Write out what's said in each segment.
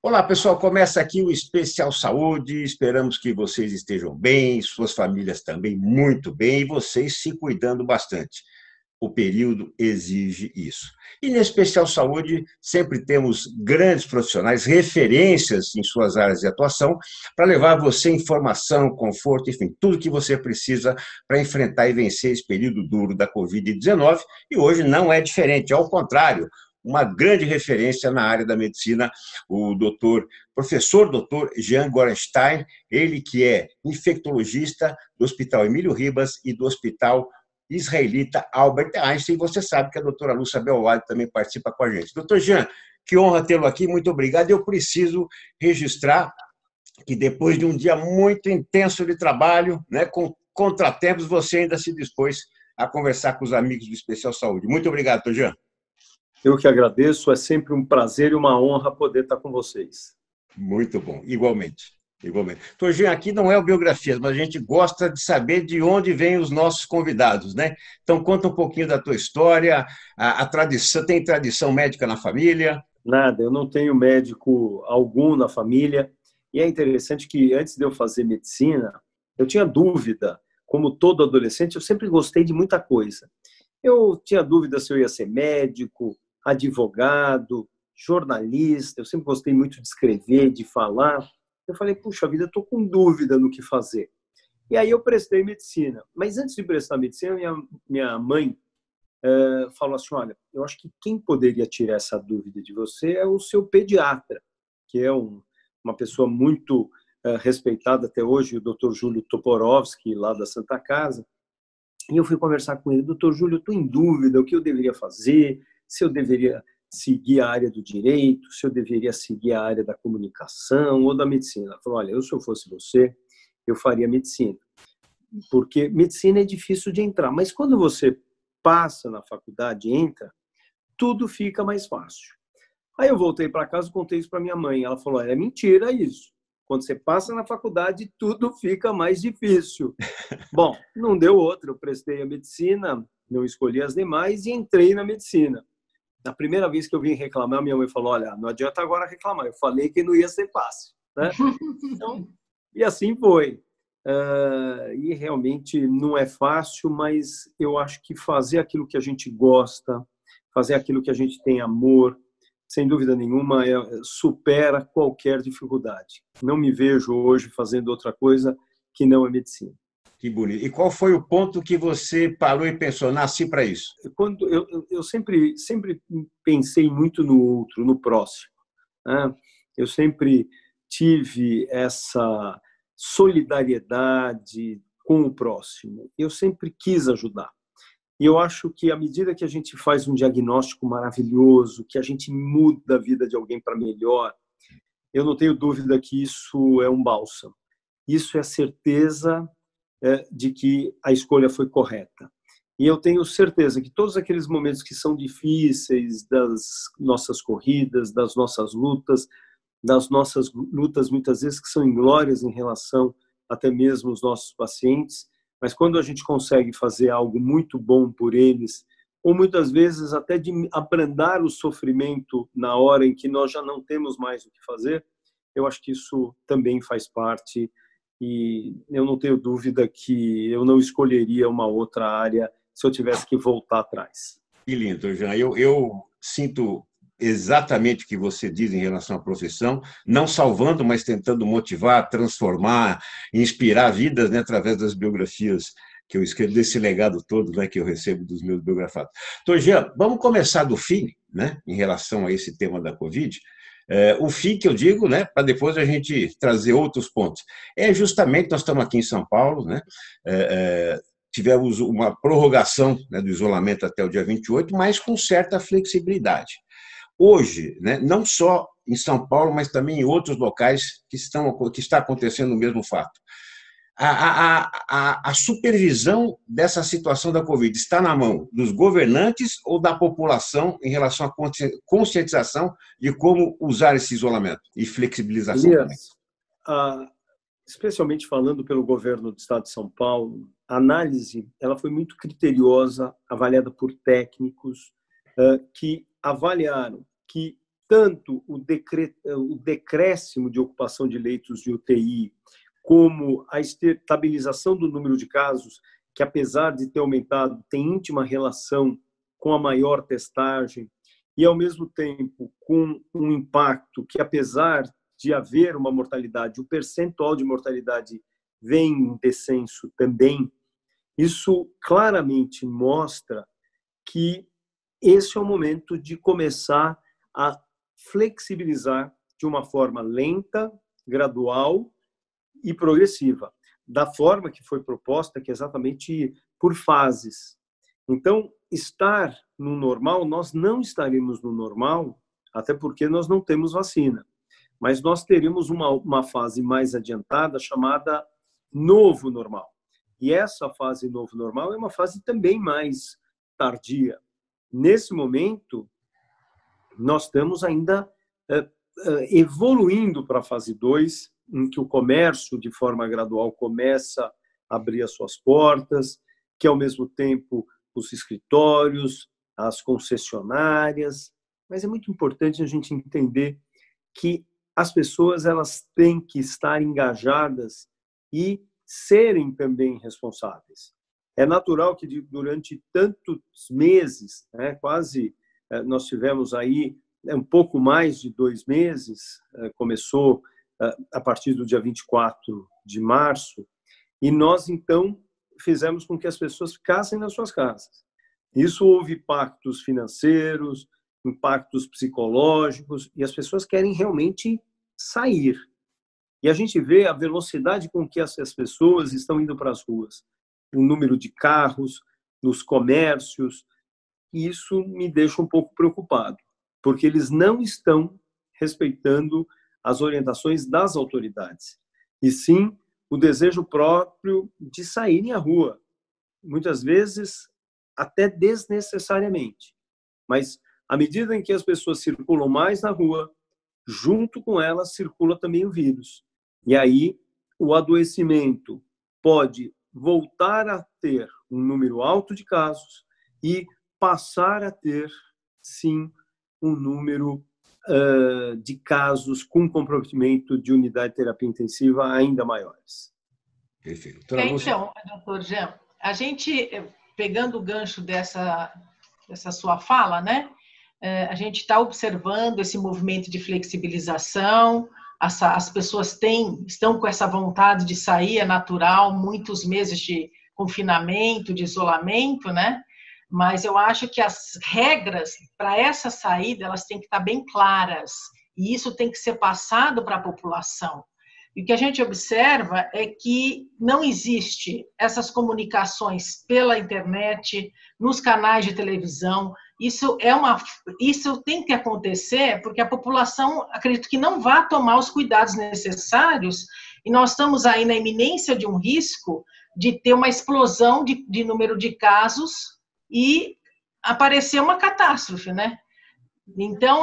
Olá, pessoal. Começa aqui o Especial Saúde. Esperamos que vocês estejam bem, suas famílias também muito bem e vocês se cuidando bastante. O período exige isso. E no Especial Saúde sempre temos grandes profissionais, referências em suas áreas de atuação, para levar a você informação, conforto, enfim, tudo que você precisa para enfrentar e vencer esse período duro da Covid-19. E hoje não é diferente, ao contrário, uma grande referência na área da medicina, o professor doutor Jean Gorenstein, ele que é infectologista do Hospital Emílio Ribas e do Hospital Israelita Albert Einstein. Você sabe que a doutora Lúcia Belwadi também participa com a gente. Doutor Jean, que honra tê-lo aqui, muito obrigado. Eu preciso registrar que depois de um dia muito intenso de trabalho, né, com contratempos, você ainda se dispôs a conversar com os amigos do Especial Saúde. Muito obrigado, doutor Jean. Eu que agradeço, é sempre um prazer e uma honra poder estar com vocês. Muito bom, igualmente. Igualmente. Doutor Jean, aqui não é o Biografias, mas a gente gosta de saber de onde vêm os nossos convidados, né? Então, conta um pouquinho da tua história, a tradição, tem tradição médica na família? Nada, eu não tenho médico algum na família. E é interessante que antes de eu fazer medicina, eu tinha dúvida. Como todo adolescente, eu sempre gostei de muita coisa. Eu tinha dúvida se eu ia ser médico, advogado, jornalista. Eu sempre gostei muito de escrever, de falar. Eu falei, puxa vida, eu estou com dúvida no que fazer. E aí eu prestei medicina. Mas antes de prestar medicina, minha mãe falou assim, olha, eu acho que quem poderia tirar essa dúvida de você é o seu pediatra, que é uma pessoa muito respeitada até hoje, o Dr. Júlio Toporowski, lá da Santa Casa. E eu fui conversar com ele, doutor Júlio, eu estou em dúvida o que eu deveria fazer, se eu deveria seguir a área do direito, se eu deveria seguir a área da comunicação ou da medicina. Ele falou, olha, se eu fosse você, eu faria medicina. Porque medicina é difícil de entrar, mas quando você passa na faculdade e entra, tudo fica mais fácil. Aí eu voltei para casa e contei isso para minha mãe. Ela falou, é mentira isso. Quando você passa na faculdade, tudo fica mais difícil. Bom, não deu outra. Eu prestei a medicina, não escolhi as demais e entrei na medicina. Na primeira vez que eu vim reclamar, minha mãe falou, olha, não adianta agora reclamar. Eu falei que não ia ser fácil, né? Então, e assim foi. E realmente não é fácil, mas eu acho que fazer aquilo que a gente gosta, fazer aquilo que a gente tem amor, sem dúvida nenhuma, supera qualquer dificuldade. Não me vejo hoje fazendo outra coisa que não a medicina. Que bonito. E qual foi o ponto que você parou e pensou, nasci para isso? Quando eu sempre pensei muito no outro, no próximo, né? Eu sempre tive essa solidariedade com o próximo. Eu sempre quis ajudar. E eu acho que à medida que a gente faz um diagnóstico maravilhoso, que a gente muda a vida de alguém para melhor, eu não tenho dúvida que isso é um bálsamo. Isso é a certeza de que a escolha foi correta. E eu tenho certeza que todos aqueles momentos que são difíceis, das nossas corridas, das nossas lutas muitas vezes que são inglórias em relação até mesmo aos nossos pacientes, mas quando a gente consegue fazer algo muito bom por eles, ou muitas vezes até de abrandar o sofrimento na hora em que nós já não temos mais o que fazer, eu acho que isso também faz parte e eu não tenho dúvida que eu não escolheria uma outra área se eu tivesse que voltar atrás. Que lindo, Jean. Eu sinto exatamente o que você diz em relação à profissão, não salvando, mas tentando motivar, transformar, inspirar vidas, né, através das biografias que eu escrevo, desse legado todo, né, que eu recebo dos meus biografados. Então, Jean, vamos começar do fim, né, em relação a esse tema da Covid. O fim que eu digo, né, para depois a gente trazer outros pontos. É justamente, nós estamos aqui em São Paulo, né, tivemos uma prorrogação, né, do isolamento até o dia 28, mas com certa flexibilidade. Hoje, né, não só em São Paulo, mas também em outros locais que está acontecendo o mesmo fato. A supervisão dessa situação da Covid está na mão dos governantes ou da população em relação à conscientização de como usar esse isolamento e flexibilização também? Especialmente falando pelo governo do Estado de São Paulo, a análise ela foi muito criteriosa, avaliada por técnicos que avaliaram que tanto o decréscimo de ocupação de leitos de UTI, como a estabilização do número de casos, que apesar de ter aumentado, tem íntima relação com a maior testagem, e ao mesmo tempo com um impacto que, apesar de haver uma mortalidade, o percentual de mortalidade vem em descenso também. Isso claramente mostra que esse é o momento de começar a flexibilizar de uma forma lenta, gradual e progressiva, da forma que foi proposta, que é exatamente por fases. Então, estar no normal, nós não estaremos no normal, até porque nós não temos vacina, mas nós teremos uma fase mais adiantada chamada novo normal. E essa fase novo normal é uma fase também mais tardia. Nesse momento, nós estamos ainda evoluindo para a fase 2, em que o comércio, de forma gradual, começa a abrir as suas portas, que, ao mesmo tempo, os escritórios, as concessionárias. Mas é muito importante a gente entender que as pessoas elas têm que estar engajadas e serem também responsáveis. É natural que durante tantos meses, né, quase nós tivemos aí um pouco mais de 2 meses, começou a partir do dia 24 de março, e nós, então, fizemos com que as pessoas ficassem nas suas casas. Isso houve impactos financeiros, impactos psicológicos, e as pessoas querem realmente sair. E a gente vê a velocidade com que essas pessoas estão indo para as ruas, o número de carros, nos comércios, e isso me deixa um pouco preocupado, porque eles não estão respeitando as orientações das autoridades, e sim o desejo próprio de saírem à rua, muitas vezes até desnecessariamente. Mas à medida em que as pessoas circulam mais na rua, junto com elas circula também o vírus. E aí o adoecimento pode voltar a ter um número alto de casos e passar a ter, sim, um número de casos com comprometimento de unidade de terapia intensiva ainda maiores. Perfeito. Então, doutor Jean, a gente, pegando o gancho dessa sua fala, né? A gente está observando esse movimento de flexibilização, as pessoas estão com essa vontade de sair, é natural, muitos meses de confinamento, de isolamento, né? Mas eu acho que as regras para essa saída, elas têm que estar bem claras, e isso tem que ser passado para a população. E o que a gente observa é que não existe essas comunicações pela internet, nos canais de televisão. Isso tem que acontecer porque a população, acredito que não vai tomar os cuidados necessários, e nós estamos aí na iminência de um risco de ter uma explosão de número de casos e aparecer uma catástrofe, né? Então,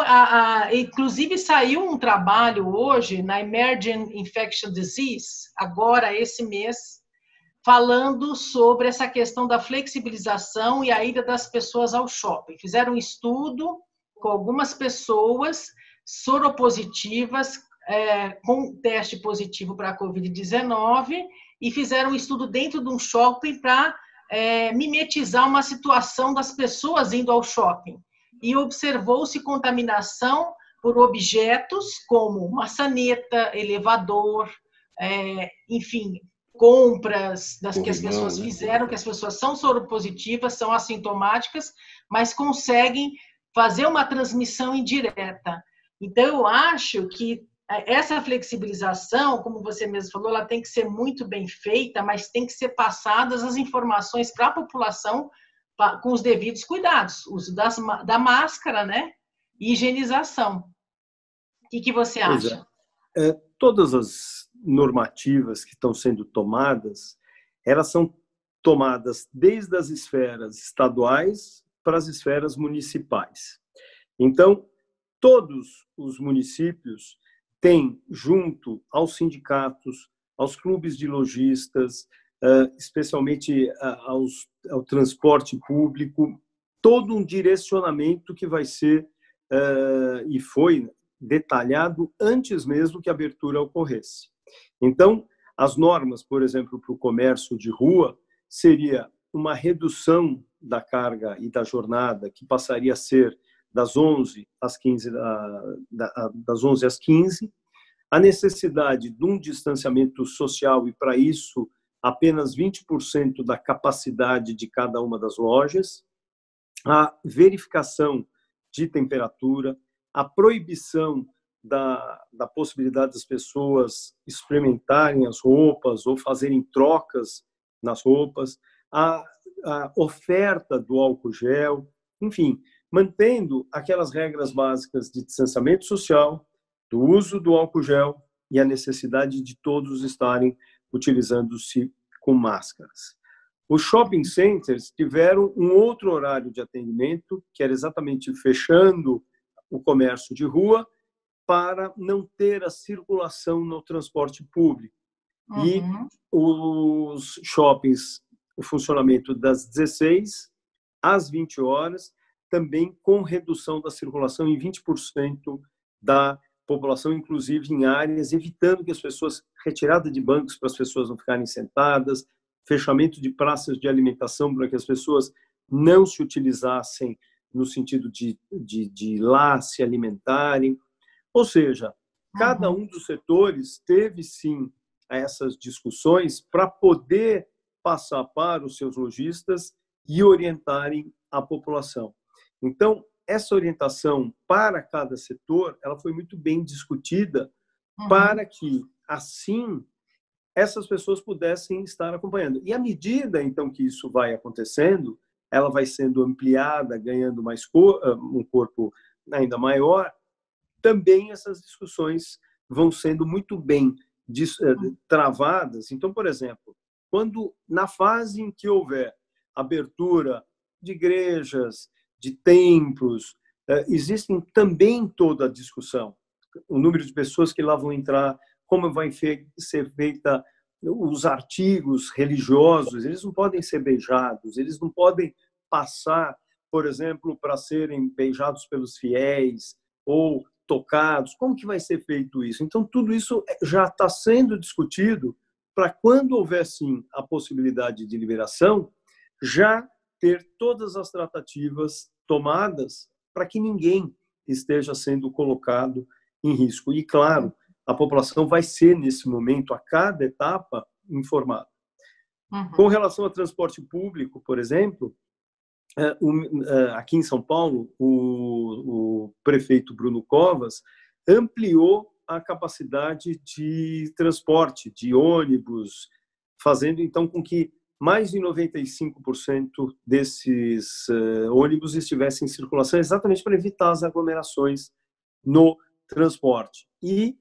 inclusive saiu um trabalho hoje na Emerging Infectious Disease, agora esse mês, falando sobre essa questão da flexibilização e a ida das pessoas ao shopping. Fizeram um estudo com algumas pessoas soropositivas, com teste positivo para a Covid-19, e fizeram um estudo dentro de um shopping para mimetizar uma situação das pessoas indo ao shopping. E observou-se contaminação por objetos como maçaneta, elevador, enfim, compras que as pessoas fizeram, que as pessoas são soropositivas, são assintomáticas, mas conseguem fazer uma transmissão indireta. Então, eu acho que essa flexibilização, como você mesmo falou, ela tem que ser muito bem feita, mas tem que ser passadas as informações para a população com os devidos cuidados, uso da máscara, né? E higienização. O que você acha? Todas as normativas que estão sendo tomadas, elas são tomadas desde as esferas estaduais para as esferas municipais. Então, todos os municípios têm, junto aos sindicatos, aos clubes de lojistas, especialmente ao transporte público, todo um direcionamento que vai ser e foi detalhado antes mesmo que a abertura ocorresse. Então, as normas, por exemplo, para o comércio de rua, seria uma redução da carga e da jornada, que passaria a ser das 11 às 15, das 11 às 15, a necessidade de um distanciamento social, e para isso apenas 20% da capacidade de cada uma das lojas, a verificação de temperatura, a proibição da possibilidade das pessoas experimentarem as roupas ou fazerem trocas nas roupas, a oferta do álcool gel, enfim, mantendo aquelas regras básicas de distanciamento social, do uso do álcool gel e a necessidade de todos estarem utilizando-se com máscaras. Os shopping centers tiveram um outro horário de atendimento, que era exatamente fechando o comércio de rua para não ter a circulação no transporte público. E os shoppings, o funcionamento das 16 às 20 horas, também com redução da circulação em 20% da população, inclusive em áreas, evitando que as pessoas, retirada de bancos para as pessoas não ficarem sentadas, fechamento de praças de alimentação para que as pessoas não se utilizassem no sentido de ir lá se alimentarem. Ou seja, cada um dos setores teve, sim, essas discussões para poder passar para os seus lojistas e orientarem a população. Então, essa orientação para cada setor, ela foi muito bem discutida para que, assim, essas pessoas pudessem estar acompanhando. E à medida, então, que isso vai acontecendo, ela vai sendo ampliada, ganhando mais um corpo ainda maior, também essas discussões vão sendo muito bem travadas. Então, por exemplo, quando na fase em que houver abertura de igrejas, de templos, existem também toda a discussão. O número de pessoas que lá vão entrar, como vai ser feita os artigos religiosos, eles não podem ser beijados, eles não podem passar, por exemplo, para serem beijados pelos fiéis ou tocados. Como que vai ser feito isso? Então, tudo isso já está sendo discutido para quando houver, sim, a possibilidade de liberação, já ter todas as tratativas tomadas para que ninguém esteja sendo colocado em risco. E, claro, a população vai ser, nesse momento, a cada etapa, informada. Com relação ao transporte público, por exemplo, aqui em São Paulo, o prefeito Bruno Covas ampliou a capacidade de transporte, de ônibus, fazendo, então, com que mais de 95% desses ônibus estivessem em circulação, exatamente para evitar as aglomerações no transporte. E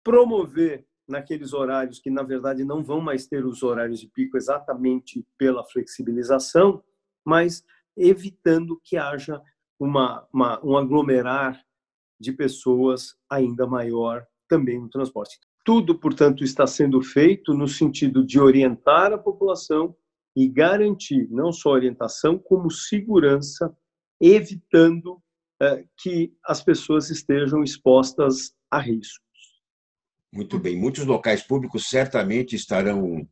promover naqueles horários que, na verdade, não vão mais ter os horários de pico exatamente pela flexibilização, mas evitando que haja um aglomerar de pessoas ainda maior também no transporte. Tudo, portanto, está sendo feito no sentido de orientar a população e garantir não só orientação, como segurança, evitando que as pessoas estejam expostas a riscos. Muito bem. Muitos locais públicos certamente estarão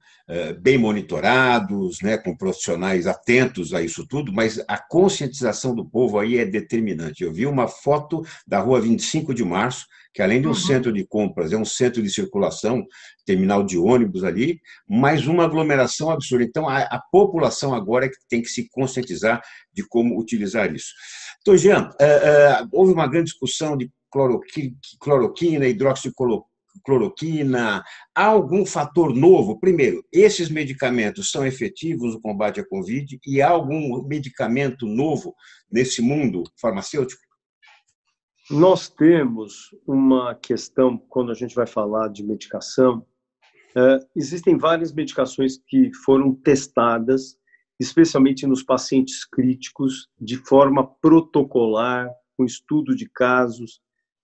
bem monitorados, né, com profissionais atentos a isso tudo, mas a conscientização do povo aí é determinante. Eu vi uma foto da Rua 25 de Março, que além de um centro de compras, é um centro de circulação, terminal de ônibus ali, mais uma aglomeração absurda. Então, a população agora é que tem que se conscientizar de como utilizar isso. Então, Jean, houve uma grande discussão de cloroquina, hidroxicloroquina. Há algum fator novo? Primeiro, esses medicamentos são efetivos no combate à Covid e há algum medicamento novo nesse mundo farmacêutico? Nós temos uma questão, quando a gente vai falar de medicação, existem várias medicações que foram testadas, especialmente nos pacientes críticos, de forma protocolar, com estudo de casos,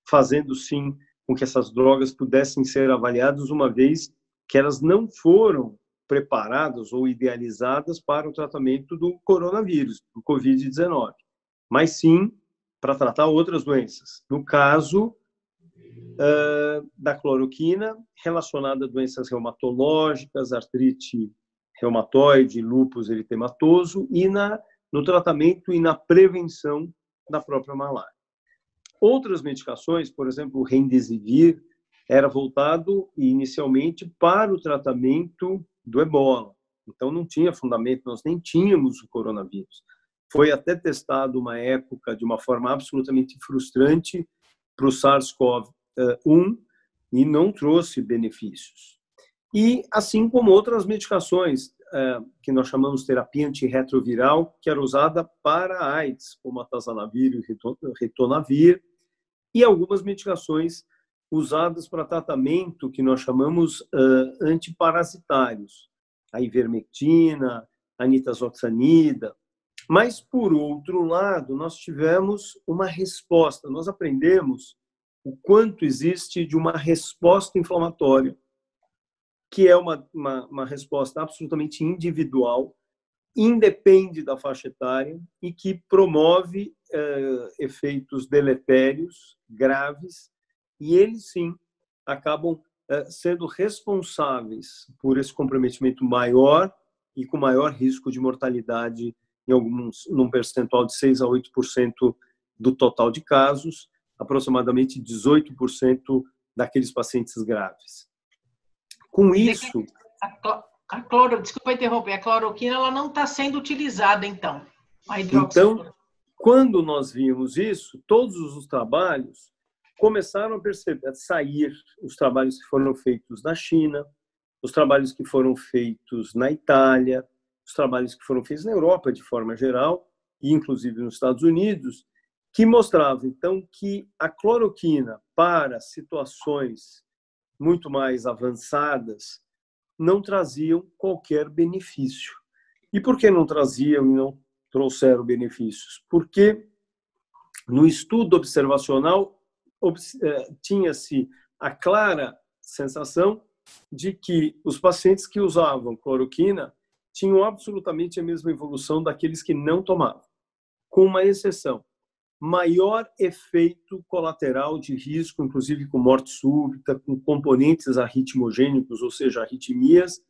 fazendo, sim, com que essas drogas pudessem ser avaliadas, uma vez que elas não foram preparadas ou idealizadas para o tratamento do coronavírus, do Covid-19, mas sim para tratar outras doenças. No caso da cloroquina, relacionada a doenças reumatológicas, artrite reumatoide, lúpus eritematoso, e no tratamento e na prevenção da própria malária. Outras medicações, por exemplo, o Remdesivir, era voltado inicialmente para o tratamento do ebola. Então, não tinha fundamento, nós nem tínhamos o coronavírus. Foi até testado uma época de uma forma absolutamente frustrante para o SARS-CoV-1 e não trouxe benefícios. E assim como outras medicações que nós chamamos de terapia antirretroviral, que era usada para a AIDS, como a Atazanavir e o Ritonavir, e algumas medicações usadas para tratamento que nós chamamos antiparasitários, a ivermectina, a nitazoxanida. Mas, por outro lado, nós tivemos uma resposta. Nós aprendemos o quanto existe de uma resposta inflamatória, que é uma resposta absolutamente individual, independe da faixa etária e que promove efeitos deletérios, graves, e eles, sim, acabam sendo responsáveis por esse comprometimento maior e com maior risco de mortalidade num percentual de 6 a 8% do total de casos, aproximadamente 18% daqueles pacientes graves. Com isso... Desculpa interromper, a cloroquina ela não está sendo utilizada, então. Então, quando nós vimos isso, todos os trabalhos começaram a sair, os trabalhos que foram feitos na China, os trabalhos que foram feitos na Itália, os trabalhos que foram feitos na Europa, de forma geral, e inclusive nos Estados Unidos, que mostravam, então, que a cloroquina, para situações muito mais avançadas, não traziam qualquer benefício. E por que não traziam e não trouxeram benefícios? Porque no estudo observacional tinha-se a clara sensação de que os pacientes que usavam cloroquina tinham absolutamente a mesma evolução daqueles que não tomavam, com uma exceção: maior efeito colateral de risco, inclusive com morte súbita, com componentes arritmogênicos, ou seja, arritmias,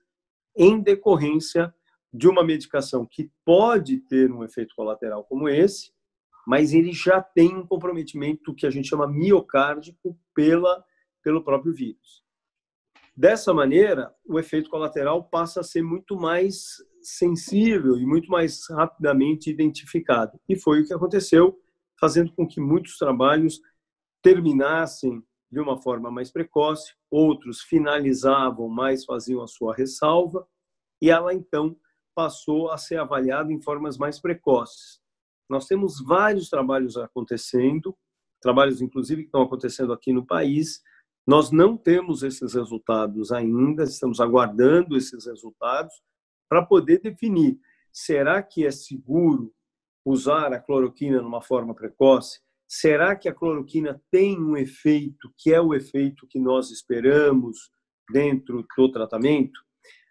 em decorrência de uma medicação que pode ter um efeito colateral como esse, mas ele já tem um comprometimento que a gente chama miocárdico pelo próprio vírus. Dessa maneira, o efeito colateral passa a ser muito mais sensível e muito mais rapidamente identificado. E foi o que aconteceu, fazendo com que muitos trabalhos terminassem de uma forma mais precoce, outros finalizavam, mas faziam a sua ressalva, e ela, então, passou a ser avaliada em formas mais precoces. Nós temos vários trabalhos acontecendo, trabalhos, inclusive, que estão acontecendo aqui no país. Nós não temos esses resultados ainda, estamos aguardando esses resultados para poder definir: será que é seguro usar a cloroquina numa forma precoce? Será que a cloroquina tem um efeito que é o efeito que nós esperamos dentro do tratamento?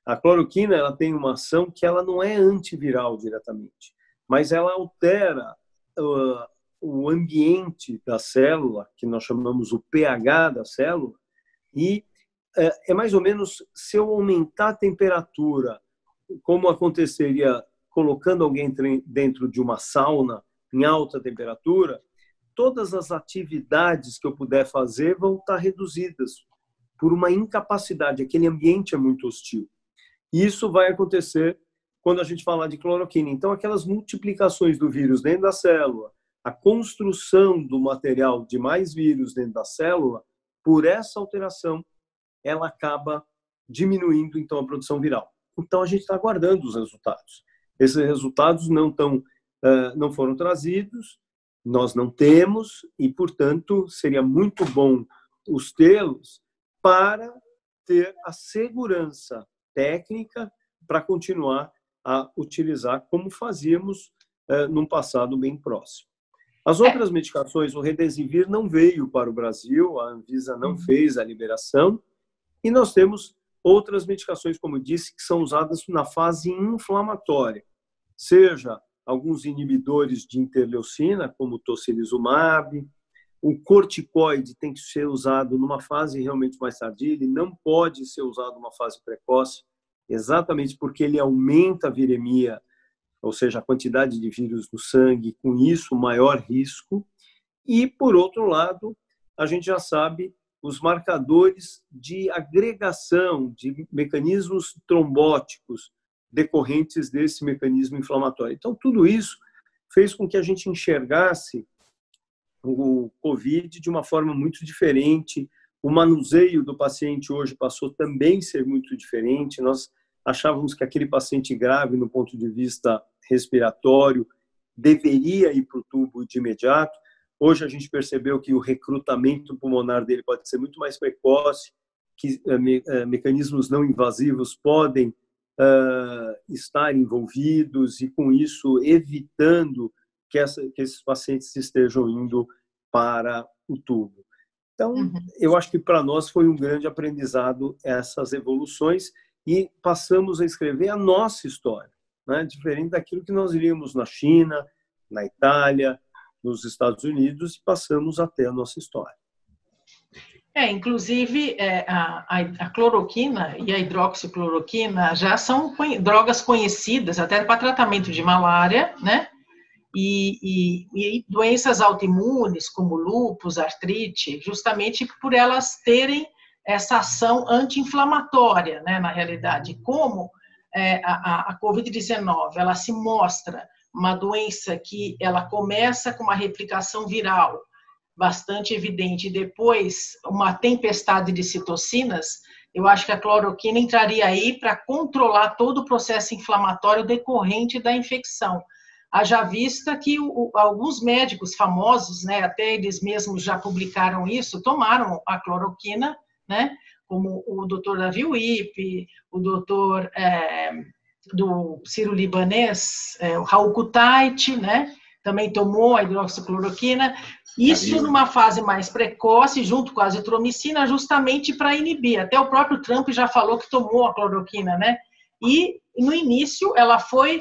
A cloroquina ela tem uma ação que ela não é antiviral diretamente, mas ela altera o ambiente da célula, que nós chamamos o pH da célula, e é mais ou menos, se eu aumentar a temperatura, como aconteceria colocando alguém dentro de uma sauna em alta temperatura, todas as atividades que eu puder fazer vão estar reduzidas por uma incapacidade. Aquele ambiente é muito hostil. E isso vai acontecer quando a gente falar de cloroquina. Então, aquelas multiplicações do vírus dentro da célula, a construção do material de mais vírus dentro da célula, por essa alteração, ela acaba diminuindo, então, a produção viral. Então, a gente está aguardando os resultados. Esses resultados não foram trazidos, nós não temos, e, portanto, seria muito bom os tê-los para ter a segurança técnica para continuar a utilizar como fazíamos num passado bem próximo. As outras medicações, o Remdesivir não veio para o Brasil, a Anvisa não fez a liberação, e nós temos outras medicações, como eu disse, que são usadas na fase inflamatória, seja alguns inibidores de interleucina, como o tocilizumab. O corticoide tem que ser usado numa fase realmente mais tardia, ele não pode ser usado numa fase precoce, exatamente porque ele aumenta a viremia, ou seja, a quantidade de vírus no sangue, com isso, maior risco. E, por outro lado, a gente já sabe os marcadores de agregação de mecanismos trombóticos decorrentes desse mecanismo inflamatório. Então, tudo isso fez com que a gente enxergasse o COVID de uma forma muito diferente. O manuseio do paciente hoje passou também a ser muito diferente. Nós achávamos que aquele paciente grave, no ponto de vista respiratório, deveria ir para o tubo de imediato. Hoje a gente percebeu que o recrutamento pulmonar dele pode ser muito mais precoce, que mecanismos não invasivos podem estar envolvidos e, com isso, evitando que esses pacientes estejam indo para o tubo. Então, eu acho que para nós foi um grande aprendizado essas evoluções e passamos a escrever a nossa história, né? Diferente daquilo que nós viríamos na China, na Itália, nos Estados Unidos, e passamos até a nossa história. Inclusive, a cloroquina e a hidroxicloroquina já são drogas conhecidas até para tratamento de malária, né? E doenças autoimunes, como lúpus, artrite, justamente por elas terem essa ação anti-inflamatória, né, na realidade. Como a Covid-19, ela se mostra uma doença que ela começa com uma replicação viral bastante evidente, e depois uma tempestade de citocinas, eu acho que a cloroquina entraria aí para controlar todo o processo inflamatório decorrente da infecção. Haja vista que alguns médicos famosos, né, até eles mesmos já publicaram isso, tomaram a cloroquina, né, como o doutor Davi Wippe, o doutor do Sírio-Libanês, o Raul Kutaiti, né, também tomou a hidroxicloroquina, isso numa fase mais precoce, junto com a azitromicina, justamente para inibir. Até o próprio Trump já falou que tomou a cloroquina, né, e no início ela foi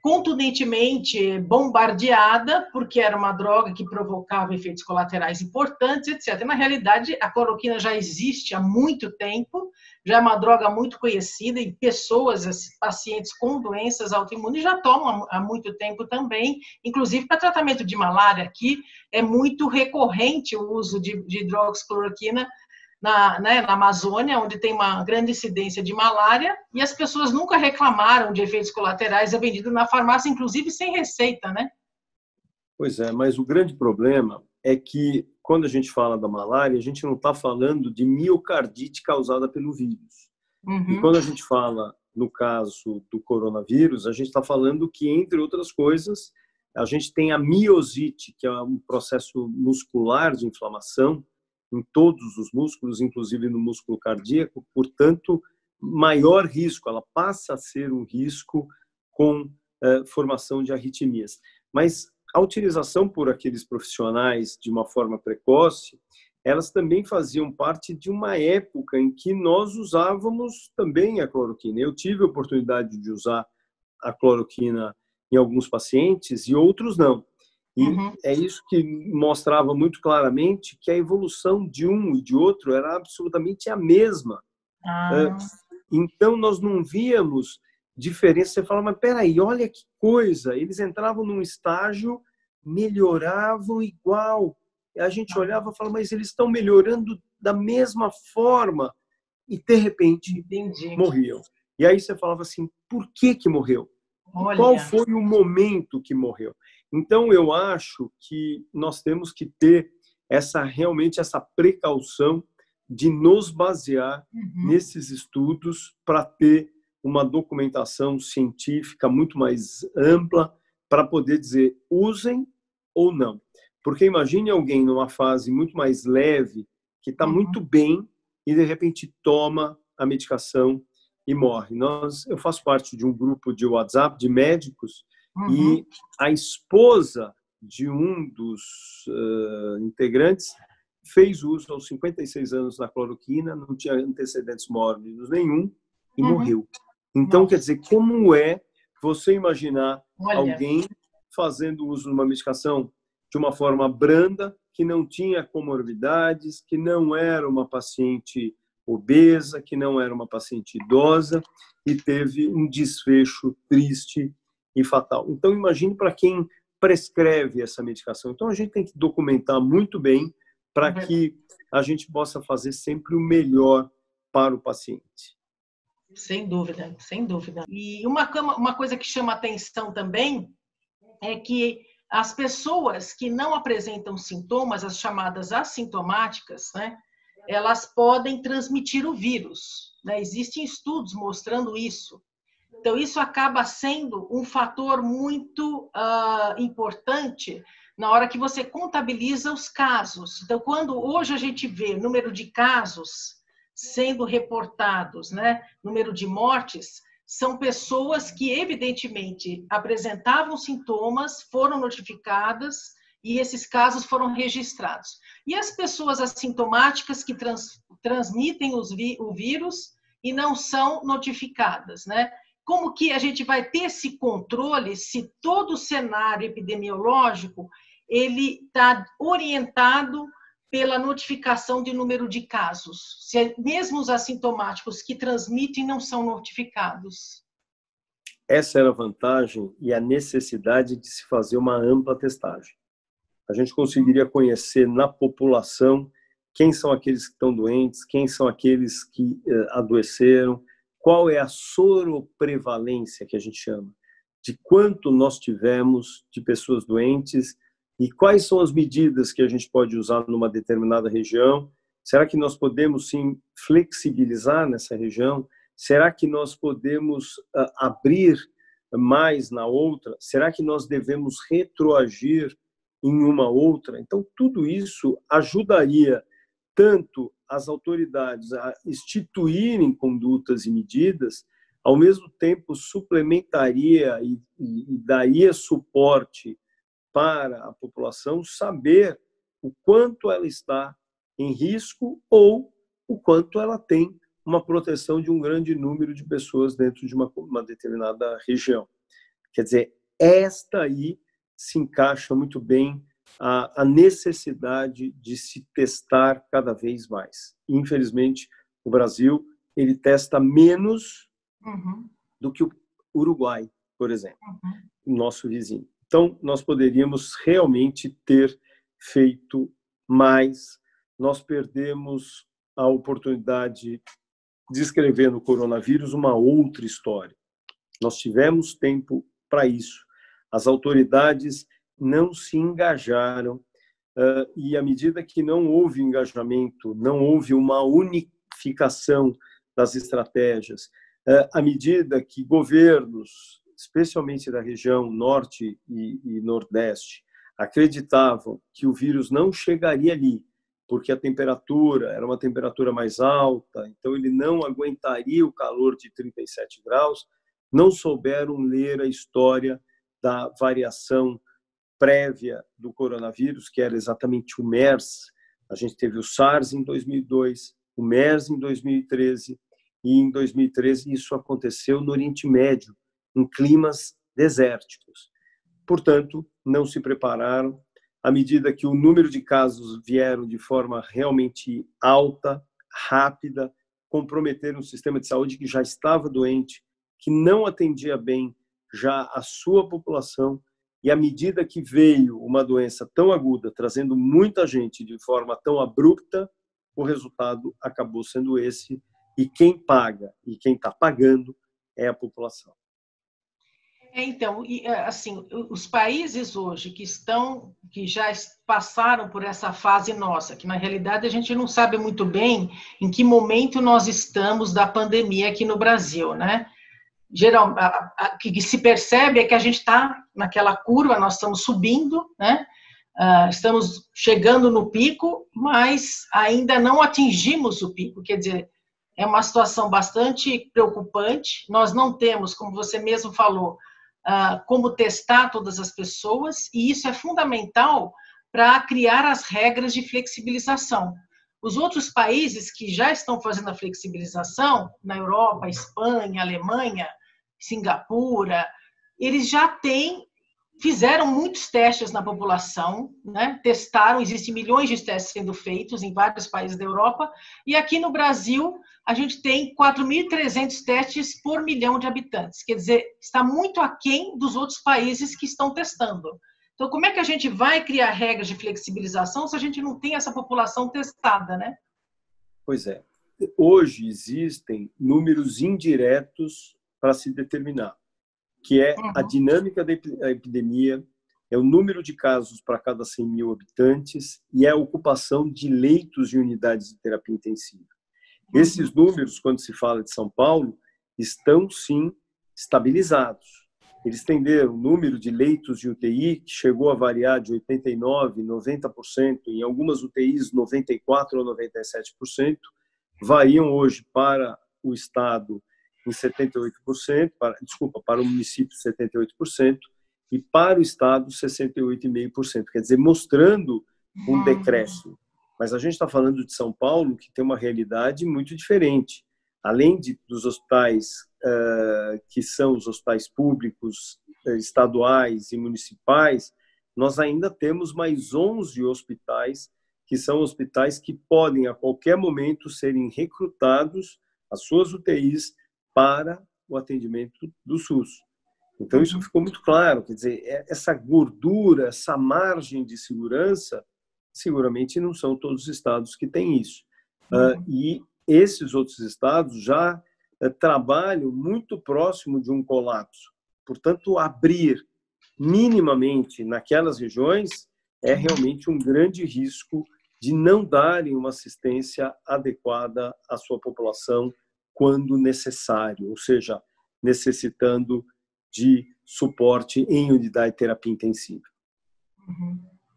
contundentemente bombardeada, porque era uma droga que provocava efeitos colaterais importantes, etc. Na realidade, a cloroquina já existe há muito tempo, já é uma droga muito conhecida, e pessoas, pacientes com doenças autoimunes já tomam há muito tempo também, inclusive para tratamento de malária. Aqui é muito recorrente o uso de hidroxicloroquina na Amazônia, onde tem uma grande incidência de malária, e as pessoas nunca reclamaram de efeitos colaterais, é vendido na farmácia, inclusive sem receita, né? Pois é, mas o grande problema é que, quando a gente fala da malária, a gente não está falando de miocardite causada pelo vírus. E quando a gente fala, no caso do coronavírus, a gente está falando que, entre outras coisas, a gente tem a miosite, que é um processo muscular de inflamação, em todos os músculos, inclusive no músculo cardíaco, portanto, maior risco, ela passa a ser um risco com formação de arritmias. Mas a utilização por aqueles profissionais de uma forma precoce, elas também faziam parte de uma época em que nós usávamos também a cloroquina. Eu tive a oportunidade de usar a cloroquina em alguns pacientes e outros não. E é isso que mostrava muito claramente que a evolução de um e de outro era absolutamente a mesma. Então, nós não víamos diferença. Você fala, mas peraí, olha que coisa. Eles entravam num estágio, melhoravam igual. A gente olhava e falava, mas eles estão melhorando da mesma forma. E, de repente, morriam. E aí você falava assim, por que morreu? Qual foi o momento que morreu? Então, eu acho que nós temos que ter realmente essa precaução de nos basear nesses estudos para ter uma documentação científica muito mais ampla para poder dizer usem ou não. Porque imagine alguém numa fase muito mais leve, que está muito bem e, de repente, toma a medicação e morre. Eu faço parte de um grupo de WhatsApp de médicos e a esposa de um dos integrantes fez uso aos 56 anos da cloroquina, não tinha antecedentes mórbidos nenhum e morreu. Então, quer dizer, como é você imaginar alguém fazendo uso de uma medicação de uma forma branda, que não tinha comorbidades, que não era uma paciente obesa, que não era uma paciente idosa e teve um desfecho triste e fatal. Então, imagine para quem prescreve essa medicação. Então, a gente tem que documentar muito bem para que a gente possa fazer sempre o melhor para o paciente. Sem dúvida, sem dúvida. E uma coisa que chama atenção também é que as pessoas que não apresentam sintomas, as chamadas assintomáticas, né, elas podem transmitir o vírus, né? Existem estudos mostrando isso. Então, isso acaba sendo um fator muito importante na hora que você contabiliza os casos. Então, quando hoje a gente vê o número de casos sendo reportados, né, número de mortes, são pessoas que, evidentemente, apresentavam sintomas, foram notificadas e esses casos foram registrados. E as pessoas assintomáticas que transmitem o vírus e não são notificadas, né? Como que a gente vai ter esse controle se todo o cenário epidemiológico ele está orientado pela notificação de número de casos, se mesmo os assintomáticos que transmitem não são notificados? Essa era a vantagem e a necessidade de se fazer uma ampla testagem. A gente conseguiria conhecer na população quem são aqueles que estão doentes, quem são aqueles que adoeceram, qual é a soroprevalência, que a gente chama, de quanto nós tivemos de pessoas doentes e quais são as medidas que a gente pode usar numa determinada região. Será que nós podemos, sim, flexibilizar nessa região? Será que nós podemos abrir mais na outra? Será que nós devemos retroagir em uma outra? Então, tudo isso ajudaria tanto as autoridades a instituírem condutas e medidas, ao mesmo tempo suplementaria e daria suporte para a população saber o quanto ela está em risco ou o quanto ela tem uma proteção de um grande número de pessoas dentro de uma determinada região. Quer dizer, esta aí se encaixa muito bem a necessidade de se testar cada vez mais. Infelizmente, o Brasil ele testa menos do que o Uruguai, por exemplo, nosso vizinho. Então, nós poderíamos realmente ter feito mais. Nós perdemos a oportunidade de escrever no coronavírus uma outra história. Nós tivemos tempo para isso. As autoridades não se engajaram e, à medida que não houve engajamento, não houve uma unificação das estratégias, à medida que governos, especialmente da região norte e nordeste, acreditavam que o vírus não chegaria ali, porque a temperatura era uma temperatura mais alta, então ele não aguentaria o calor de 37 graus, não souberam ler a história da variação prévia do coronavírus, que era exatamente o MERS. A gente teve o SARS em 2002, o MERS em 2013, e em 2013 isso aconteceu no Oriente Médio, em climas desérticos. Portanto, não se prepararam. À medida que o número de casos vieram de forma realmente alta, rápida, comprometeram o sistema de saúde que já estava doente, que não atendia bem já a sua população, e à medida que veio uma doença tão aguda, trazendo muita gente de forma tão abrupta, o resultado acabou sendo esse, e quem paga e quem está pagando é a população. Então, assim, os países hoje que já passaram por essa fase nossa, que na realidade a gente não sabe muito bem em que momento nós estamos da pandemia aqui no Brasil, né? O que se percebe é que a gente está naquela curva, nós estamos subindo, né? Estamos chegando no pico, mas ainda não atingimos o pico, quer dizer, é uma situação bastante preocupante. Nós não temos, como você mesmo falou, como testar todas as pessoas, e isso é fundamental para criar as regras de flexibilização. Os outros países que já estão fazendo a flexibilização, na Europa, Espanha, Alemanha, Singapura, eles já fizeram muitos testes na população, né? Testaram, existem milhões de testes sendo feitos em vários países da Europa, e aqui no Brasil a gente tem 4.300 testes por milhão de habitantes, quer dizer, está muito aquém dos outros países que estão testando. Então, como é que a gente vai criar regras de flexibilização se a gente não tem essa população testada, né? Pois é. Hoje existem números indiretos para se determinar, que é a dinâmica da epidemia, é o número de casos para cada 100 mil habitantes e é a ocupação de leitos de unidades de terapia intensiva. Esses números, quando se fala de São Paulo, estão, sim, estabilizados. Eles tenderam o número de leitos de UTI, que chegou a variar de 89%, 90%, em algumas UTIs 94% ou 97%, variam hoje para o Estado em 78%, para o município 78% e para o Estado 68,5%. Quer dizer, mostrando um decréscimo. Mas a gente está falando de São Paulo, que tem uma realidade muito diferente. Além dos hospitais, que são os hospitais públicos, estaduais e municipais, nós ainda temos mais 11 hospitais, que são hospitais que podem, a qualquer momento, serem recrutados, as suas UTIs, para o atendimento do SUS. Então, isso ficou muito claro. Quer dizer, essa gordura, essa margem de segurança, seguramente não são todos os estados que têm isso. E esses outros estados já trabalham muito próximo de um colapso. Portanto, abrir minimamente naquelas regiões é realmente um grande risco de não darem uma assistência adequada à sua população quando necessário, ou seja, necessitando de suporte em unidade de terapia intensiva.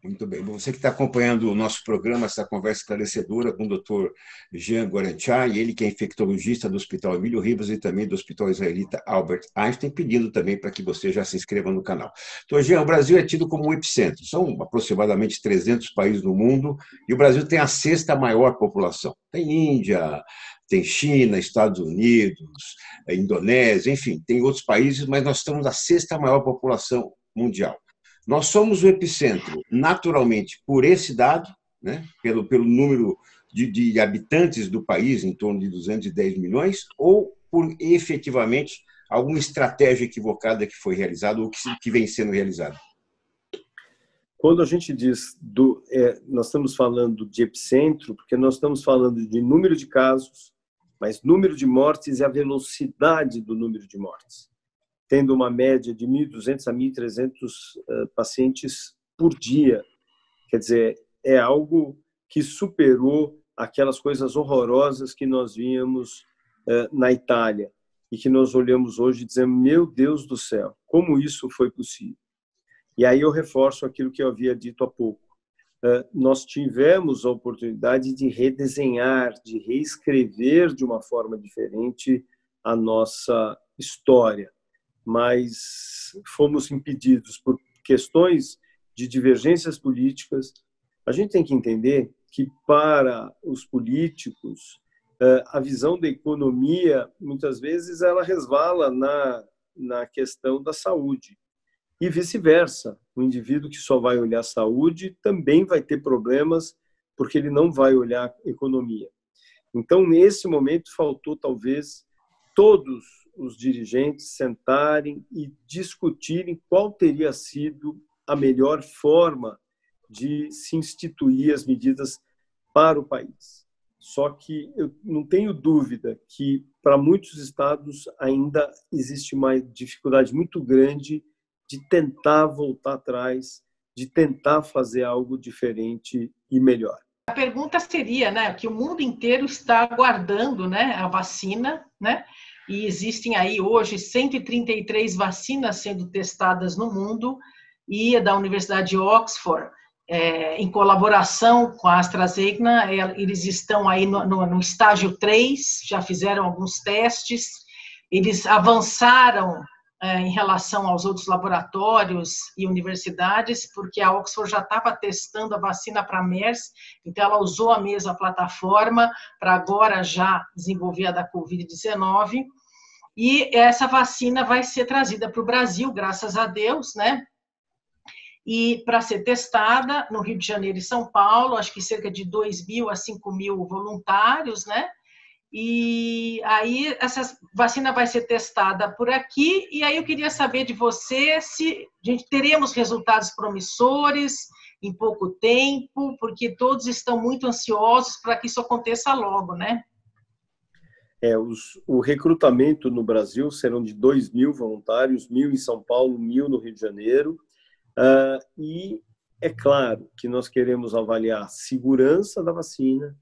Muito bem. Você que está acompanhando o nosso programa, essa conversa esclarecedora com o Dr. Jean Gorenchai, ele que é infectologista do Hospital Emílio Ribas e também do Hospital Israelita Albert Einstein, pedindo também para que você já se inscreva no canal. Dr. Jean, o Brasil é tido como um epicentro. São aproximadamente 300 países no mundo e o Brasil tem a 6ª maior população. Tem Índia, tem China, Estados Unidos, Indonésia, enfim, tem outros países, mas nós estamos a 6ª maior população mundial. Nós somos o epicentro, naturalmente, por esse dado, né, pelo número de habitantes do país, em torno de 210 milhões, ou por, efetivamente, alguma estratégia equivocada que foi realizada ou que vem sendo realizada? Quando a gente diz, nós estamos falando de epicentro, porque nós estamos falando de número de casos, mas número de mortes e a velocidade do número de mortes, tendo uma média de 1.200 a 1.300 pacientes por dia. Quer dizer, é algo que superou aquelas coisas horrorosas que nós víamos na Itália e que nós olhamos hoje e dizemos, meu Deus do céu, como isso foi possível? E aí eu reforço aquilo que eu havia dito há pouco. Nós tivemos a oportunidade de redesenhar, de reescrever de uma forma diferente a nossa história, mas fomos impedidos por questões de divergências políticas. A gente tem que entender que, para os políticos, a visão da economia, muitas vezes, ela resvala na questão da saúde. E vice-versa. O indivíduo que só vai olhar saúde também vai ter problemas, porque ele não vai olhar economia. Então, nesse momento, faltou, talvez, todos os dirigentes sentarem e discutirem qual teria sido a melhor forma de se instituir as medidas para o país. Só que eu não tenho dúvida que, para muitos estados, ainda existe uma dificuldade muito grande de tentar voltar atrás, de tentar fazer algo diferente e melhor. A pergunta seria, né, que o mundo inteiro está aguardando, né, a vacina, né? E existem aí hoje 133 vacinas sendo testadas no mundo, e da Universidade de Oxford, em colaboração com a AstraZeneca, eles estão aí no estágio 3, já fizeram alguns testes, eles avançaram em relação aos outros laboratórios e universidades, porque a Oxford já estava testando a vacina para MERS, então ela usou a mesma plataforma para agora já desenvolver a da Covid-19, e essa vacina vai ser trazida para o Brasil, graças a Deus, né? E para ser testada no Rio de Janeiro e São Paulo, acho que cerca de 2.000 a 5.000 voluntários, né? E aí essa vacina vai ser testada por aqui, e aí eu queria saber de você se a gente teremos resultados promissores em pouco tempo, porque todos estão muito ansiosos para que isso aconteça logo, né? O recrutamento no Brasil serão de 2.000 voluntários, 1.000 em São Paulo, 1.000 no Rio de Janeiro. E é claro que nós queremos avaliar a segurança da vacina,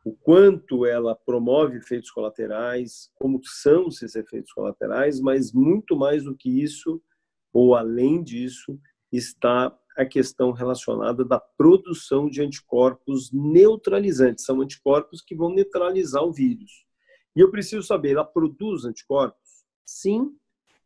o quanto ela promove efeitos colaterais, como são esses efeitos colaterais, mas muito mais do que isso, ou além disso, está a questão relacionada da produção de anticorpos neutralizantes. São anticorpos que vão neutralizar o vírus. E eu preciso saber, ela produz anticorpos? Sim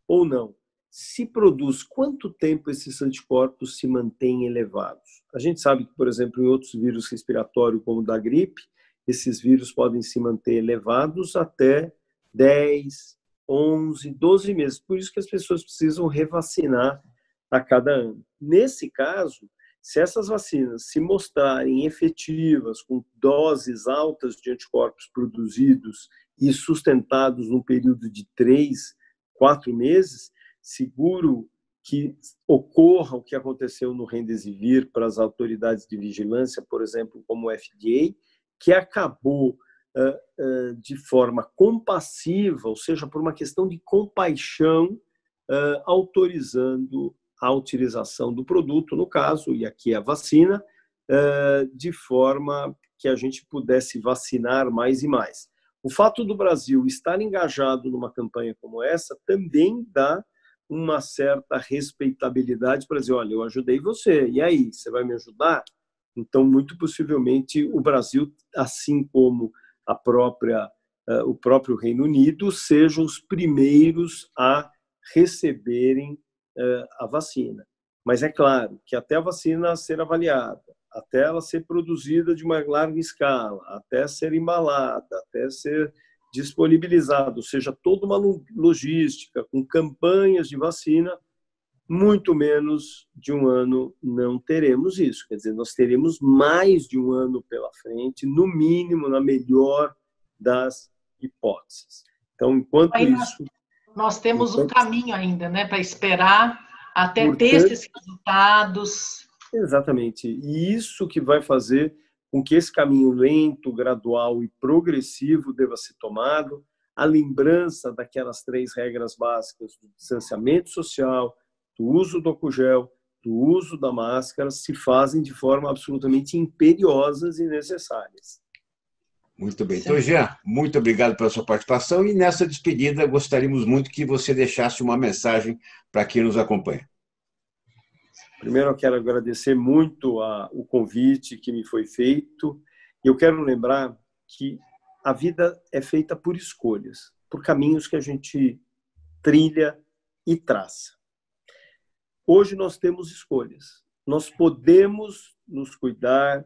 ou não? Se produz, quanto tempo esses anticorpos se mantêm elevados? A gente sabe que, por exemplo, em outros vírus respiratórios, como o da gripe, esses vírus podem se manter elevados até 10, 11, 12 meses. Por isso que as pessoas precisam revacinar a cada ano. Nesse caso, se essas vacinas se mostrarem efetivas, com doses altas de anticorpos produzidos e sustentados num período de 3, 4 meses, seguro que ocorra o que aconteceu no Remdesivir para as autoridades de vigilância, por exemplo, como o FDA, que acabou de forma compassiva, ou seja, por uma questão de compaixão, autorizando a utilização do produto, no caso, e aqui a vacina, de forma que a gente pudesse vacinar mais e mais. O fato do Brasil estar engajado numa campanha como essa também dá uma certa respeitabilidade para dizer, olha, eu ajudei você, e aí, você vai me ajudar? Então, muito possivelmente, o Brasil, assim como o próprio Reino Unido, sejam os primeiros a receberem a vacina. Mas é claro que até a vacina ser avaliada, até ela ser produzida de uma larga escala, até ser embalada, até ser disponibilizada, ou seja, toda uma logística com campanhas de vacina, muito menos de um ano não teremos isso. Quer dizer, nós teremos mais de um ano pela frente, no mínimo, na melhor das hipóteses. Então, enquanto aí isso... Nós temos um caminho ainda, né, para esperar até ter esses resultados. Exatamente. E isso que vai fazer com que esse caminho lento, gradual e progressivo deva ser tomado, a lembrança daquelas 3 regras básicas do distanciamento social, do uso do álcool gel, do uso da máscara, se fazem de forma absolutamente imperiosas e necessárias. Muito bem. Então, Jean, muito obrigado pela sua participação e nessa despedida gostaríamos muito que você deixasse uma mensagem para quem nos acompanha. Primeiro, eu quero agradecer muito o convite que me foi feito. Eu quero lembrar que a vida é feita por escolhas, por caminhos que a gente trilha e traça. Hoje nós temos escolhas. Nós podemos nos cuidar,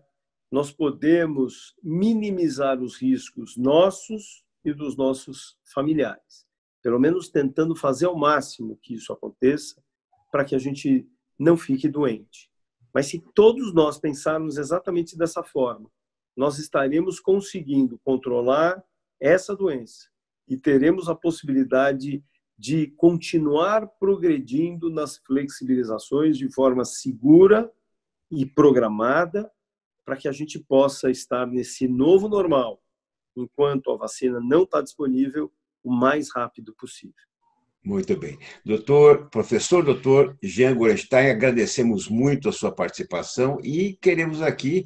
nós podemos minimizar os riscos nossos e dos nossos familiares. Pelo menos tentando fazer ao máximo que isso aconteça, para que a gente não fique doente. Mas se todos nós pensarmos exatamente dessa forma, nós estaremos conseguindo controlar essa doença e teremos a possibilidade de continuar progredindo nas flexibilizações de forma segura e programada para que a gente possa estar nesse novo normal, enquanto a vacina não está disponível, o mais rápido possível. Muito bem. Professor doutor Jean Gorenstein, agradecemos muito a sua participação e queremos aqui,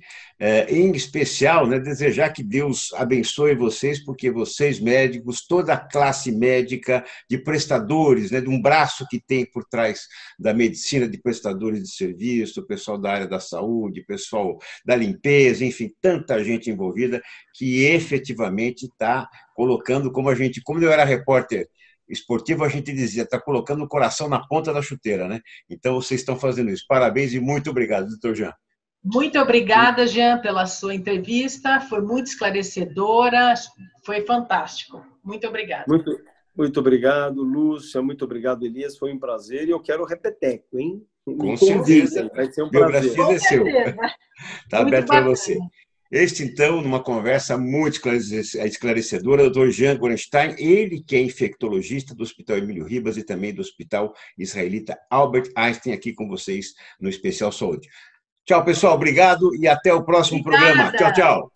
em especial, desejar que Deus abençoe vocês, porque vocês médicos, toda a classe médica de prestadores, de um braço que tem por trás da medicina, de prestadores de serviço, o pessoal da área da saúde, o pessoal da limpeza, enfim, tanta gente envolvida que efetivamente está colocando, como eu era repórter esportivo, a gente dizia, está colocando o coração na ponta da chuteira, né? Então, vocês estão fazendo isso. Parabéns e muito obrigado, doutor Jean. Muito obrigada, Jean, pela sua entrevista. Foi muito esclarecedora, foi fantástico. Muito obrigada. Muito obrigado, Lúcia. Muito obrigado, Elias. Foi um prazer. E eu quero o repeteco, hein? Com certeza. Vai ser um Biografia prazer. é seu. Está aberto para você. bacana. Este, então, numa conversa muito esclarecedora, o Dr. Jean Gorenstein, ele que é infectologista do Hospital Emílio Ribas e também do Hospital Israelita Albert Einstein, aqui com vocês no Especial Saúde. Tchau, pessoal. Obrigado e até o próximo programa. Tchau, tchau.